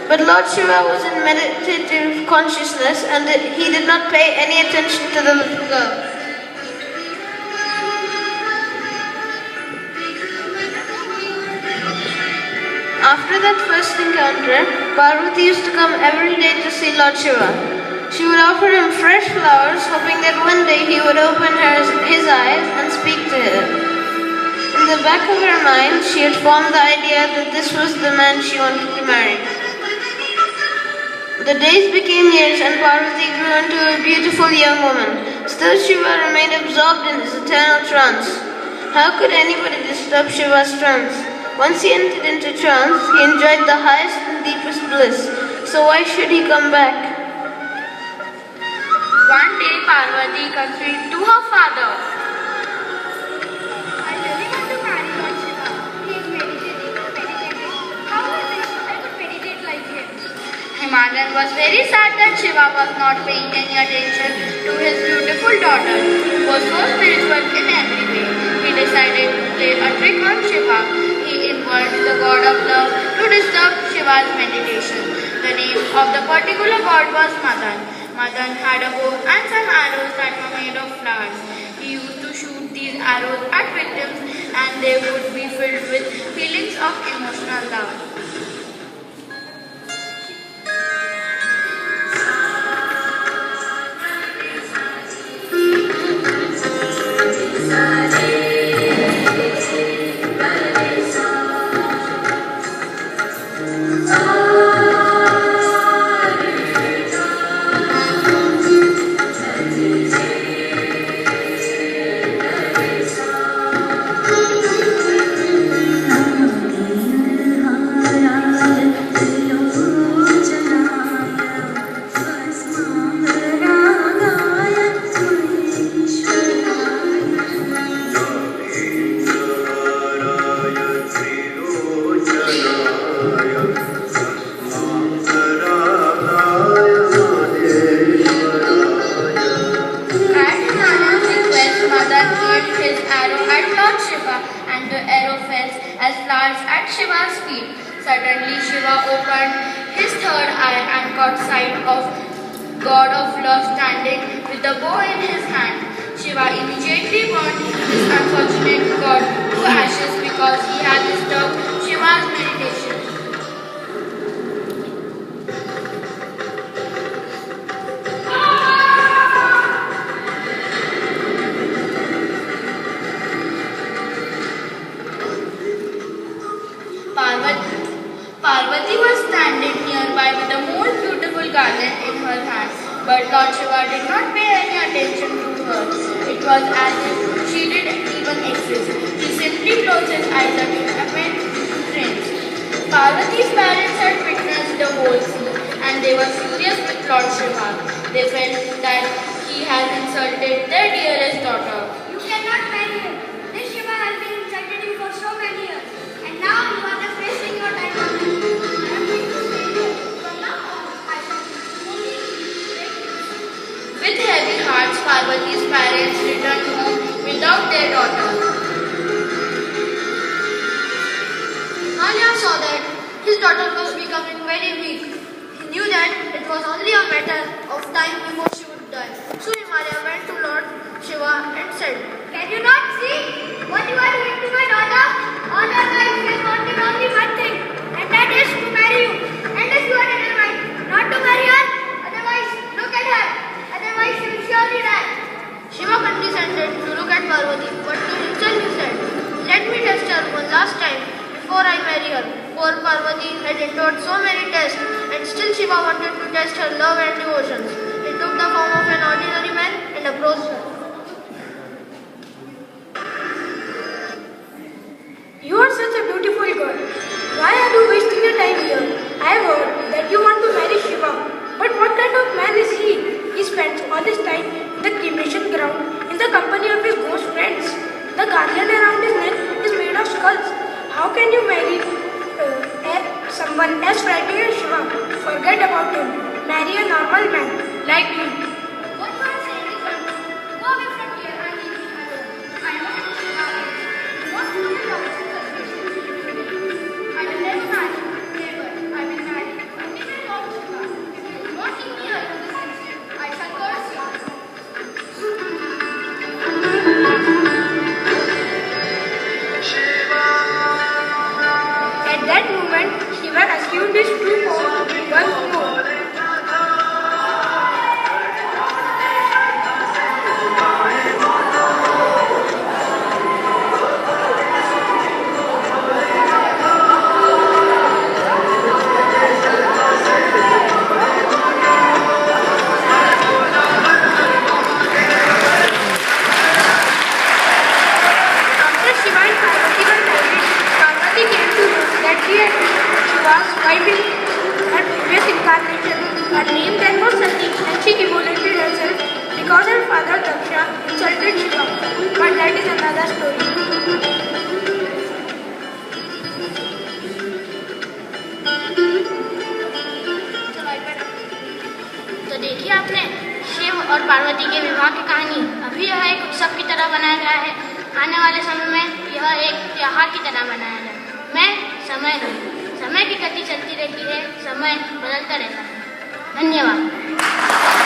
But Lord Shiva was in meditative consciousness and he did not pay any attention to the little girl. After that first encounter, Parvati used to come every day to see Lord Shiva. She would offer him fresh flowers, hoping that one day he would open his eyes and speak to her. In the back of her mind, she had formed the idea that this was the man she wanted to marry. The days became years and Parvati grew into a beautiful young woman. Still Shiva remained absorbed in his eternal trance. How could anybody disturb Shiva's trance? Once he entered into trance, he enjoyed the highest and deepest bliss. So why should he come back? One day Parvati confessed to her father. I really want to marry Lord Shiva. He is meditating. How I wish I could meditate like him. Himalayan was very sad that Shiva was not paying any attention to his beautiful daughter, who was so spiritual in every way. He decided to play a trick on Shiva. He invoked the god of love to disturb Shiva's meditation. The name of the particular god was Madan. Madan had a bow and some arrows that were made of flowers. He used to shoot these arrows at victims and they would be filled with feelings of emotional love. Suddenly Shiva opened his third eye and caught sight of God of love standing with the bow in his hand. Shiva immediately burned this unfortunate god to ashes because he had disturbed Shiva's meditation. Parvati was standing nearby with a most beautiful garland in her hand, but Lord Shiva did not pay any attention to her. It was as if she didn't even exist. He simply closed his eyes again and went into trance. Parvati's parents had witnessed the whole scene and they were furious with Lord Shiva. They felt that he had insulted their dearest daughter. You cannot marry him. This Shiva has been insulted you for so many years. And now you are just wasting your time on him. I am going to stay here. From now on, I shall only break him. With heavy hearts, Parvati's parents returned home without their daughter. Malia saw that his daughter was becoming very weak. He knew that it was only a matter of time before she would die. So Himalaya went to Lord Shiva and said, "Can you not see what you are doing to my daughter? All her life she has wanted only one thing, and that is to marry you. And if you are determined not to marry her, otherwise look at her. Otherwise she will surely die." Shiva condescended to look at Parvati, but to himself he said, "Let me test her one last time before I marry her." Poor Parvati had endured so many tests, and still Shiva wanted to test her love and devotions. He took the form of an ordinary man and approached her. You are such a beautiful girl. Why are you wasting your time here? I have heard that you want to marry Shiva. But what kind of man is he? He spends all his time in the cremation ground in the company of his ghost friends. The garland around his neck is made of skulls. How can you marry someone as frightening as Shiva? Forget about him. Marry a normal man like me. What you are saying is wrong. Go away from here and leave me alone. I know who Shiva is. Do not do the love I will never marry. Never. I will marry only incarnation, her name then was Sati, and she immolated herself because her father Daksha insulted Shiva. But that is another story. तो देखिए आपने शिव और पार्वती के विवाह की कहानी। अभी यह एक उत्सव की तरह बनाया गया है, आने वाले समय में यह एक त्योहार की तरह मनाया जाए। मैं समय हूँ, समय की गति चलती रहती है, समय बदलता रहता है। धन्यवाद।